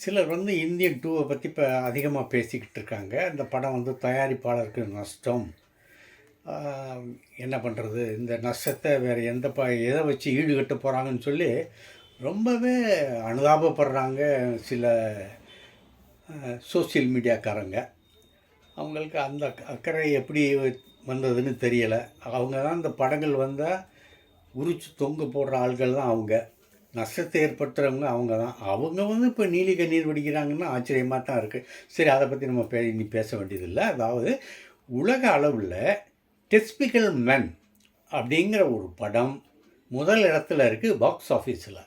சிலர் வந்து இந்தியன் 2 பற்றி இப்போ அதிகமாக பேசிக்கிட்டு இருக்காங்க. அந்த படம் வந்து தயாரிப்பாளருக்கு நஷ்டம். ஆ, என்ன பண்ணுறது, இந்த நஷ்டத்தை வேறு எதை வச்சு ஈடுகட்ட போகிறாங்கன்னு சொல்லி ரொம்பவே அனுதாபப்படுறாங்க சில சோசியல் மீடியாக்காரங்க. அவங்களுக்கு அந்த அக்கறை எப்படி வந்ததுன்னு தெரியலை. அவங்க தான் இந்த படங்கள் வந்தால் உரிச்சு தொங்க போடுற ஆள்கள் தான் அவங்க. நஷ்டத்தை ஏற்படுத்துகிறவங்க அவங்க தான். அவங்க வந்து இப்போ நீலி கண்ணீர் வடிக்கிறாங்கன்னா ஆச்சரியமாக தான் இருக்குது. சரி, அதை பற்றி நம்ம இனி பேச வேண்டியதில்லை. அதாவது உலக அளவில் டெஸ்பிக்கல் மென் அப்படிங்கிற ஒரு படம் முதல் இடத்துல இருக்குது பாக்ஸ் ஆஃபீஸில்.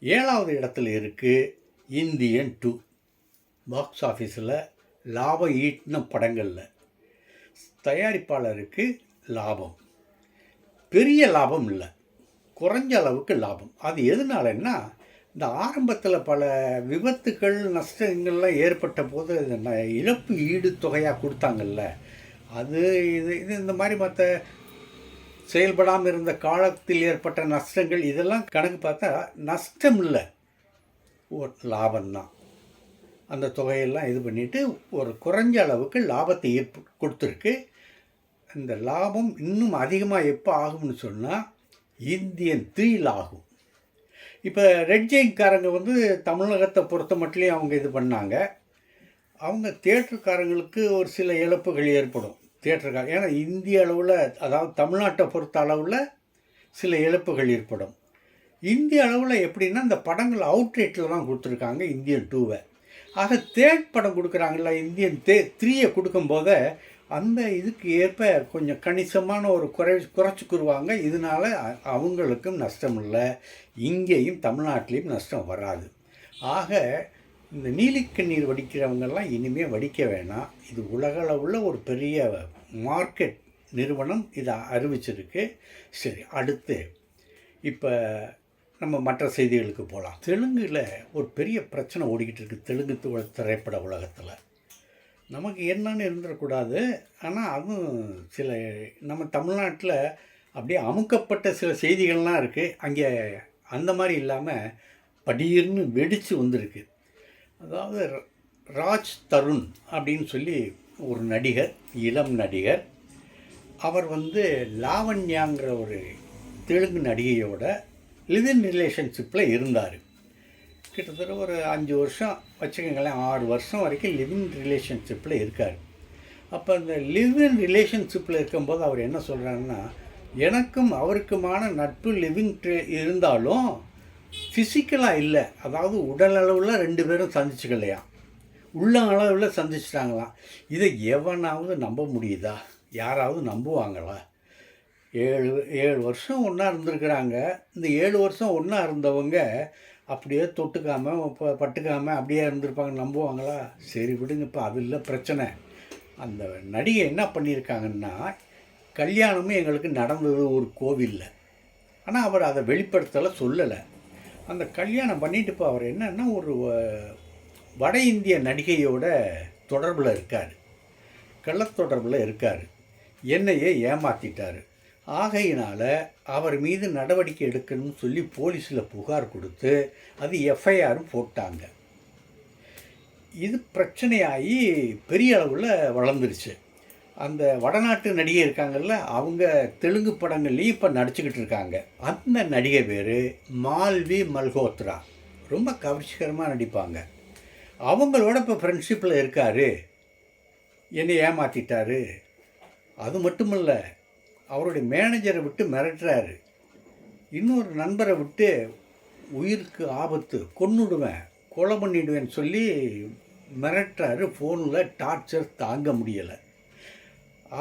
7வது இடத்துல இருக்குது இந்தியன் 2. பாக்ஸ் ஆஃபீஸில் லாபம் ஈட்டின படங்களில் தயாரிப்பாளருக்கு லாபம், பெரிய லாபம் இல்லை, குறைஞ்ச அளவுக்கு லாபம். அது எதனாலன்னா, இந்த ஆரம்பத்தில் பல விபத்துக்கள் நஷ்டங்கள்லாம் ஏற்பட்ட போது இழப்பு ஈடு தொகையாக கொடுத்தாங்கல்ல, அது இது இது இந்த மாதிரி மற்ற செயல்படாமல் இருந்த காலத்தில் ஏற்பட்ட நஷ்டங்கள் இதெல்லாம் கணக்கு பார்த்தா நஷ்டம் இல்லை, ஒரு லாபம்தான். அந்த தொகையெல்லாம் இது பண்ணிவிட்டு ஒரு குறைஞ்ச அளவுக்கு லாபத்தை கொடுத்துருக்கு. இந்த லாபம் இன்னும் அதிகமாக எப்போ ஆகும்னு சொன்னால் இந்தியன் 3 ஆகும். இப்போ ரெட் ஜெயின்காரங்க வந்து தமிழகத்தை பொறுத்த மட்டும் அவங்க இது பண்ணாங்க. அவங்க தியேட்டருக்காரங்களுக்கு ஒரு சில இழப்புகள் ஏற்படும். தியேட்டருக்காரங்க ஏன்னா இந்திய அளவில், அதாவது தமிழ்நாட்டை பொறுத்த அளவில் சில இழப்புகள் ஏற்படும். இந்திய அளவில் எப்படின்னா, இந்த படங்கள் அவுட்ரேட்டில் தான் கொடுத்துருக்காங்க இந்தியன் 2. ஆக தேர்ட் படம் கொடுக்குறாங்கல்ல, இந்தியன் 3 கொடுக்கும்போது அந்த இதுக்கு ஏற்ப கொஞ்சம் கணிசமான ஒரு குறைச்சிக்குருவாங்க. இதனால் அவங்களுக்கும் நஷ்டம் இல்லை, இங்கேயும் தமிழ்நாட்டிலையும் நஷ்டம் வராது. ஆக இந்த நீலிக்கண்ணீர் வடிக்கிறவங்கெல்லாம் இனிமேல் வடிக்க வேணாம். இது உலகளவில் ஒரு பெரிய மார்க்கெட் நிறுவனம் இதை அறிவிச்சிருக்கு. சரி, அடுத்து இப்போ நம்ம மற்ற செய்திகளுக்கு போகலாம். தெலுங்கில் ஒரு பெரிய பிரச்சனை ஓடிக்கிட்டு இருக்குது தெலுங்கு திரைப்பட உலகத்தில். நமக்கு என்னன்னு இருந்துடக்கூடாது, ஆனால் அதுவும் சில நம்ம தமிழ்நாட்டில் அப்படியே அமுக்கப்பட்ட சில செய்திகள்லாம் இருக்குது. அங்கே அந்த மாதிரி இல்லாமல் படீர்னு வெடித்து வந்திருக்கு. அதாவது ராஜ் தருண் அப்படின்னு சொல்லி ஒரு நடிகர், இளம் நடிகர். அவர் வந்து லாவண்யாங்கிற ஒரு தெலுங்கு நடிகையோட லிவ்-இன் ரிலேஷன்ஷிப்பில் இருந்தார். கிட்டத்தட்ட ஒரு 5 வருஷம் வச்சுக்கோங்களேன், 6 வருஷம் வரைக்கும் லிவ்-இன் ரிலேஷன்ஷிப்பில் இருக்கார். அப்போ அந்த லிவ்-இன் ரிலேஷன்ஷிப்பில் இருக்கும்போது அவர் என்ன சொல்கிறாருன்னா, எனக்கும் அவருக்குமான நட்பு லிவிங் இருந்தாலும் ஃபிசிக்கலாக இல்லை, அதாவது உடல் அளவில் 2 பேரும் சந்திச்சுக்கலையாம், உள்ள அளவில் சந்திச்சிட்டாங்களாம். இதை எவனாவது நம்ப முடியுதா? யாராவது நம்புவாங்களா? 7 வருஷம் ஒன்றா இருந்திருக்கிறாங்க. இந்த 7 வருஷம் ஒன்றா இருந்தவங்க அப்படியே தொட்டுக்காமல் பட்டுக்காமல் அப்படியே இருந்திருப்பாங்க, நம்புவாங்களா? சரி விடுங்க, இப்போ அது இல்லை பிரச்சனை. அந்த நடிகை என்ன பண்ணியிருக்காங்கன்னா, கல்யாணமும் எங்களுக்கு நடந்தது ஒரு கோவிலில், ஆனால் அவர் அதை வெளிப்படுத்தலை, சொல்லலை. அந்த கல்யாணம் பண்ணிட்டு இப்போ அவர் என்னன்னா ஒரு வட இந்திய நடிகையோட தொடர்பில் இருக்கார், கள்ளத்தொடர்பில் இருக்கார். என்னையே ஏமாற்றிட்டார். ஆகையினால் அவர் மீது நடவடிக்கை எடுக்கணும்னு சொல்லி போலீஸில் புகார் கொடுத்து அது எஃப்ஐஆரும் போட்டாங்க. இது பிரச்சனையாகி பெரிய அளவில் வளர்ந்துருச்சு. அந்த வடநாட்டு நடிகை இருக்காங்கல்ல, அவங்க தெலுங்கு படங்கள்லேயும் இப்போ நடிச்சுக்கிட்டு இருக்காங்க. அந்த நடிகை பேர் மால்வி மல்ஹோத்ரா. ரொம்ப கவர்ச்சிகரமாக நடிப்பாங்க. அவங்களோட இப்போ ஃப்ரெண்ட்ஷிப்பில் இருக்கார். என்னை ஏமாற்றிட்டாரு. அது மட்டுமில்லை, அவருடைய மேனேஜரை விட்டு மிரட்டுறாரு. இன்னொரு நண்பரை விட்டு உயிருக்கு ஆபத்து, கொன்னுடுவேன், கொலை பண்ணிவிடுவேன்னு சொல்லி மிரட்டுறாரு. ஃபோனில் டார்ச்சர் தாங்க முடியலை.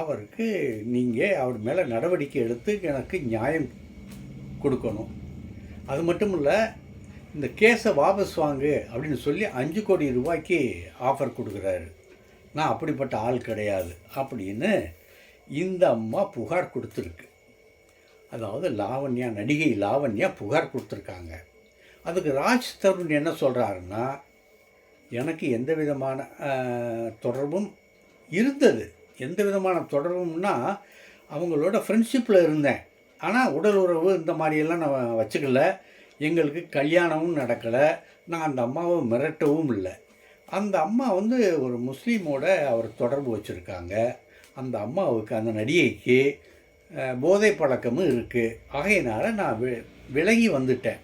அவருக்கு நீங்கள் அவர் மேலே நடவடிக்கை எடுத்து எனக்கு நியாயம் கொடுக்கணும். அது மட்டும் இல்லை, இந்த கேஸை வாபஸ் வாங்கு அப்படின்னு சொல்லி 5 கோடி ரூபாய்க்கு ஆஃபர் கொடுக்குறாரு. நான் அப்படிப்பட்ட ஆள் கிடையாது அப்படின்னு இந்த அம்மா புகார் கொடுத்துருக்கு. அதாவது லாவண்யா, நடிகை லாவண்யா புகார் கொடுத்துருக்காங்க. அதுக்கு ராஜ் தருண் என்ன சொல்கிறாருன்னா, எனக்கு எந்த விதமான தொடர்பும் இருந்தது. எந்த விதமான தொடர்பும்னா, அவங்களோட ஃப்ரெண்ட்ஷிப்பில் இருந்தேன், ஆனால் உடல் உறவு இந்த மாதிரியெல்லாம் நான் வச்சுக்கல. எங்களுக்கு கல்யாணமும் நடக்கலை, நான் அந்த அம்மாவை மிரட்டவும் இல்லை. அந்த அம்மா வந்து ஒரு முஸ்லீமோட அவர் தொடர்பு வச்சுருக்காங்க. அந்த அம்மாவுக்கு, அந்த நடிகைக்கு போதை பழக்கமும் இருக்குது. ஆகையினால நான் விலகி வந்துட்டேன்.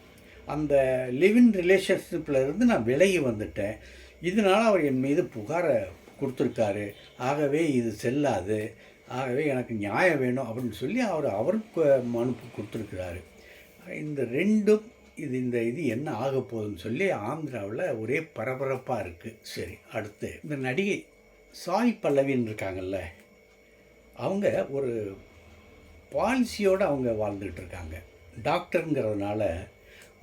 அந்த லிவிங் ரிலேஷன்ஷிப்பில் இருந்து நான் விலகி வந்துட்டேன். இதனால் அவர் என் மீது புகாரை கொடுத்துருக்காரு. ஆகவே இது செல்லாது, ஆகவே எனக்கு நியாயம் வேணும் அப்படின்னு சொல்லி அவருக்கு மனு கொடுத்துருக்கிறாரு. இந்த ரெண்டும் இந்த இது என்ன ஆக போகுதுன்னு சொல்லி ஆந்திராவில் ஒரே பரபரப்பாக இருக்குது. சரி, அடுத்து இந்த நடிகை சாய் பல்லவின்னு இருக்காங்கல்ல, அவங்க ஒரு பாலிசியோடு அவங்க வாழ்ந்துகிட்டு இருக்காங்க. டாக்டருங்கிறதுனால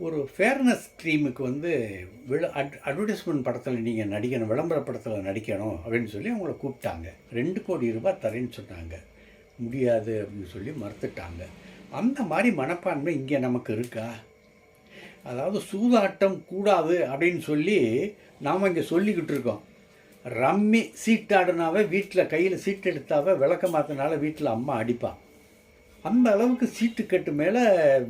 ஒரு ஃபேர்னஸ் க்ரீமுக்கு வந்து அட்வர்டைஸ்மெண்ட் படத்தில் நீங்கள் நடிக்கணும், விளம்பர படத்தில் நடிக்கணும் அப்படின்னு சொல்லி அவங்கள கூப்பிட்டாங்க. 2 கோடி ரூபாய் தரேன்னு சொன்னாங்க. முடியாது அப்படின்னு சொல்லி மறுத்துட்டாங்க. அந்த மாதிரி மனப்பான்மை இங்கே நமக்கு இருக்கா? அதாவது சூதாட்டம் கூடாது அப்படின்னு சொல்லி நாம் இங்கே சொல்லிக்கிட்டு இருக்கோம். ரம்மி சீட்டாடுனாவே வீட்டில் கையில் சீட்டு எடுத்தாவே விளக்க மாற்றினால வீட்டில் அம்மா அடிப்பான். அந்த அளவுக்கு சீட்டுக்கட்டு மேலே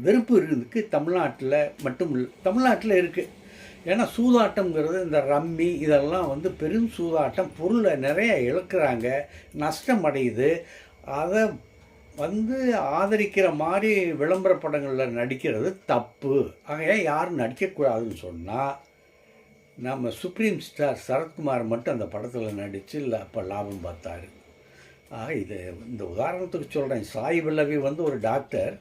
வெறுப்பு இருக்குதுக்கு தமிழ்நாட்டில் மட்டும் இல்லை, தமிழ்நாட்டில் இருக்குது. ஏன்னா சூதாட்டங்கிறது இந்த ரம்மி இதெல்லாம் வந்து பெரும் சூதாட்டம், பொருளை நிறைய இழக்கிறாங்க, நஷ்டம் அடையுது. அதை வந்து ஆதரிக்கிற மாதிரி விளம்பர படங்களில் நடிக்கிறது தப்பு. ஆகையா யாரும் நடிக்கக்கூடாதுன்னு சொன்னால் நம்ம சுப்ரீம் ஸ்டார் சரத்குமார் மட்டும் அந்த படத்தில் நடித்து இல்லை அப்போ லாபம் பார்த்தாரு. இது இந்த உதாரணத்துக்கு சொல்கிறேன். சாய் பல்லவி வந்து ஒரு டாக்டர்,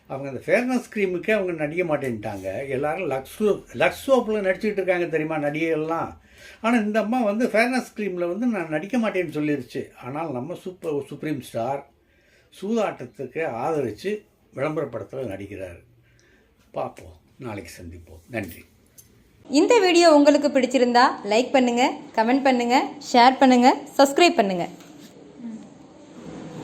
அவங்க அந்த ஃபேர்னஸ் க்ரீமுக்கே அவங்க நடிக்க மாட்டேன்ட்டாங்க. எல்லோரும் லக்ஸ் சோப்பில் நடிச்சுக்கிட்டு இருக்காங்க தெரியுமா நடிகைகள்லாம். ஆனால் இந்த அம்மா வந்து ஃபேர்னஸ் க்ரீமில் வந்து நான் நடிக்க மாட்டேன்னு சொல்லிருச்சு. ஆனால் நம்ம சுப்ரீம் ஸ்டார் சூதாட்டத்துக்கு ஆதரித்து விளம்பர படத்தில் நடிக்கிறார். பார்ப்போம், நாளைக்கு சந்திப்போம். நன்றி. இந்த வீடியோ உங்களுக்கு பிடிச்சிருந்தா லைக் பண்ணுங்கள், கமெண்ட் பண்ணுங்கள், ஷேர் பண்ணுங்கள், சப்ஸ்கிரைப் பண்ணுங்கள்.